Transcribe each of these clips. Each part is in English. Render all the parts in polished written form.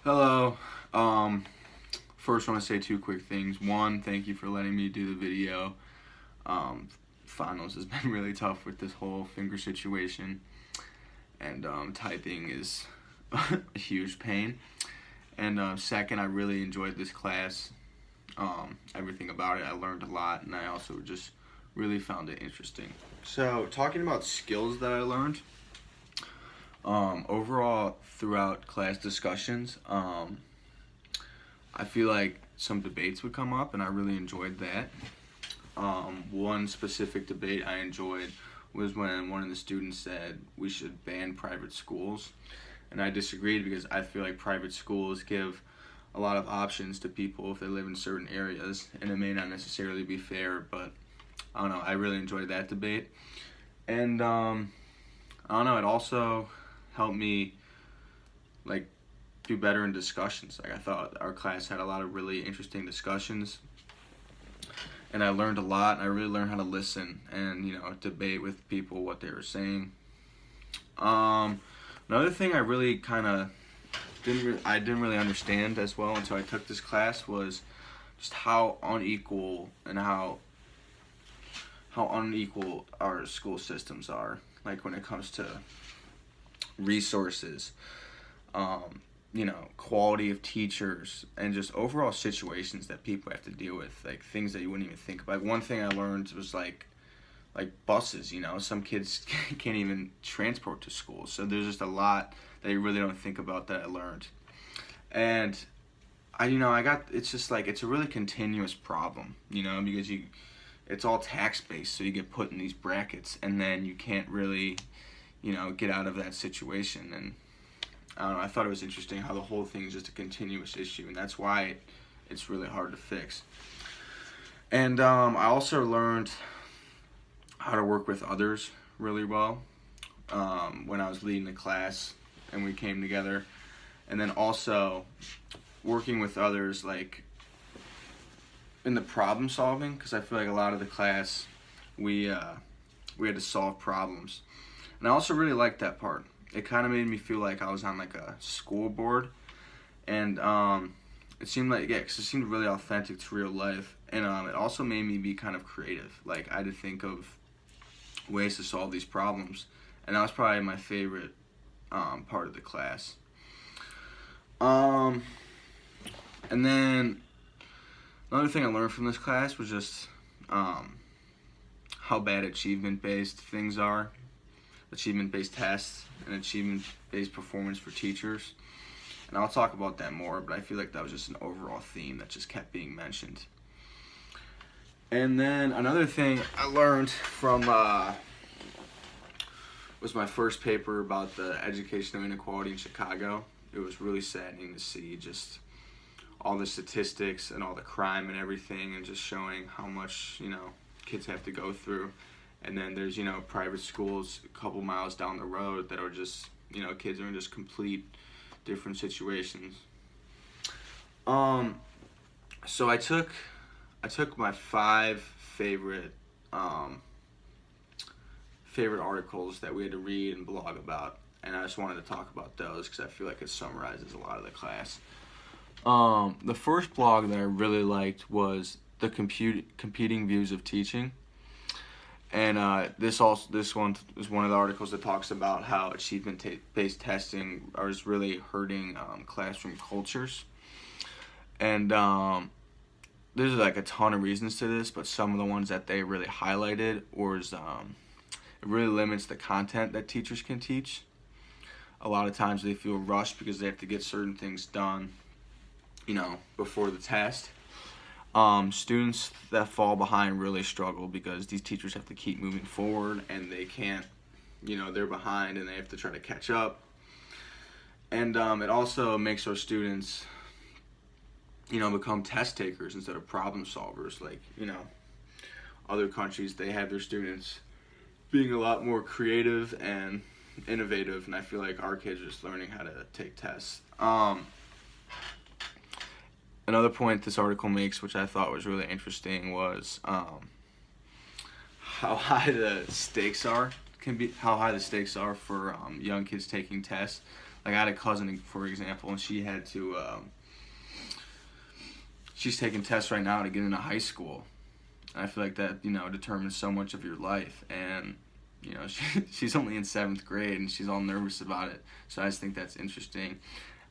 Hello. Um, First, I want to say two quick things. One, thank you for letting me do the video. Um, Finals has been really tough with this whole finger situation, and typing is a huge pain. And second, I really enjoyed this class. Everything about it, I learned a lot, and I also just really found it interesting. So, talking about skills that I learned, overall throughout class discussions, I feel like some debates would come up, and I really enjoyed that. One specific debate I enjoyed was when one of the students said we should ban private schools, and I disagreed because I feel like private schools give a lot of options to people if they live in certain areas, and it may not necessarily be fair, but I don't know. I really enjoyed that debate, and I don't know. It also helped me like do better in discussions. Like I thought our class had a lot of really interesting discussions, and I learned a lot. And I really learned how to listen and debate with people what they were saying. Another thing I really kind of didn't really understand as well until I took this class was just how unequal and how unequal our school systems are. Like when it comes to resources, quality of teachers, and just overall situations that people have to deal with, like things that you wouldn't even think about. Like one thing I learned was like buses. Some kids can't even transport to school, so there's just a lot that you really don't think about that I learned. And I got it's just like it's a really continuous problem, because it's all tax based, so you get put in these brackets, and then you can't really get out of that situation. And I don't know, I thought it was interesting how the whole thing is just a continuous issue, and that's why it's really hard to fix. And I also learned how to work with others really well when I was leading the class and we came together. And then also working with others, like in the problem solving, because I feel like a lot of the class we had to solve problems, and I also really liked that part. It kind of made me feel like I was on like a school board, and it seemed like, yeah, because it seemed really authentic to real life, and it also made me be kind of creative. Like I had to think of ways to solve these problems, and that was probably my favorite part of the class. Um, and then another thing I learned from this class was just how bad achievement-based things are, achievement-based tests, and achievement-based performance for teachers. And I'll talk about that more, but I feel like that was just an overall theme that just kept being mentioned. And then another thing I learned from was my first paper about the educational inequality in Chicago. It was really saddening to see just all the statistics and all the crime and everything, and just showing how much kids have to go through. And then there's private schools a couple miles down the road that are just kids are in just complete different situations. So I took my five favorite articles that we had to read and blog about, and I just wanted to talk about those because I feel like it summarizes a lot of the class. The first blog that I really liked was the competing views of teaching, and this one is one of the articles that talks about how achievement-based testing is really hurting classroom cultures. And there's like a ton of reasons to this, but some of the ones that they really highlighted was it really limits the content that teachers can teach. A lot of times they feel rushed because they have to get certain things done, before the test. Students that fall behind really struggle because these teachers have to keep moving forward, and they can't, they're behind and they have to try to catch up. And it also makes our students, become test takers instead of problem solvers. Like, other countries, they have their students being a lot more creative and innovative, and I feel like our kids are just learning how to take tests. Another point this article makes, which I thought was really interesting, was how high the stakes are for young kids taking tests. Like I had a cousin, for example, and she had to. She's taking tests right now to get into high school. I feel like that, determines so much of your life. And, she's only in 7th grade and she's all nervous about it. So I just think that's interesting.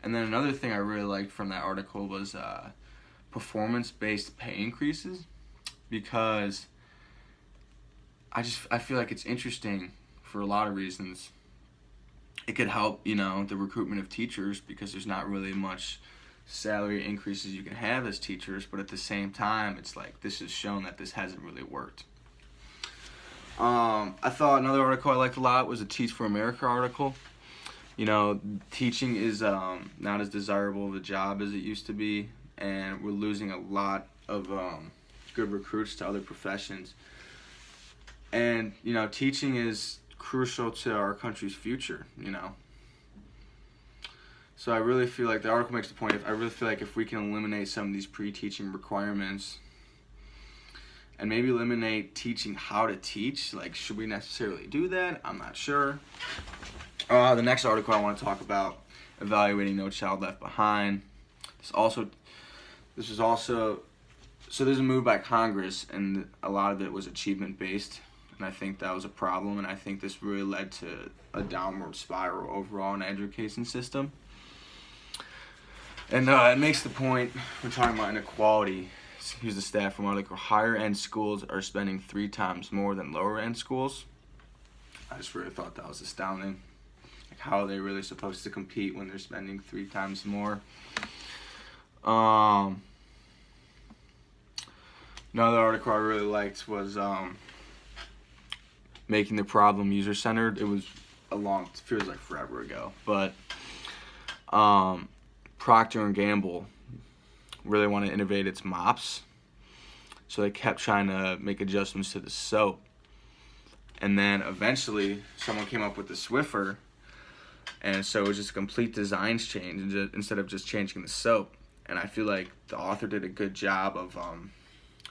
And then another thing I really liked from that article was performance-based pay increases, because I feel like it's interesting for a lot of reasons. It could help, the recruitment of teachers, because there's not really much salary increases you can have as teachers, but at the same time, it's like this has shown that this hasn't really worked. I thought another article I liked a lot was a Teach for America article. Teaching is not as desirable of a job as it used to be, and we're losing a lot of good recruits to other professions. And, teaching is crucial to our country's future, So I really feel like the article makes the point, I really feel like if we can eliminate some of these pre-teaching requirements and maybe eliminate teaching how to teach, like, should we necessarily do that? I'm not sure. The next article I want to talk about, evaluating No Child Left Behind. So there's a move by Congress, and a lot of it was achievement-based, and I think that was a problem, and I think this really led to a downward spiral overall in the education system. And it makes the point, when talking about inequality, here's the stat from article: higher end schools are spending 3 times more than lower end schools. I just really thought that was astounding. Like, how are they really supposed to compete when they're spending 3 times more? Another article I really liked was making the problem user-centered. It was feels like forever ago, but Procter & Gamble really want to innovate its mops, so they kept trying to make adjustments to the soap, and then eventually someone came up with the Swiffer, and so it was just a complete designs change instead of just changing the soap. And I feel like the author did a good job of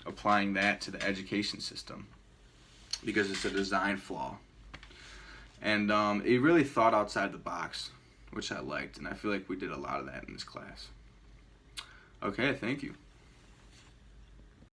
applying that to the education system, because it's a design flaw, and it really thought outside the box, which I liked, and I feel like we did a lot of that in this class. Okay, thank you.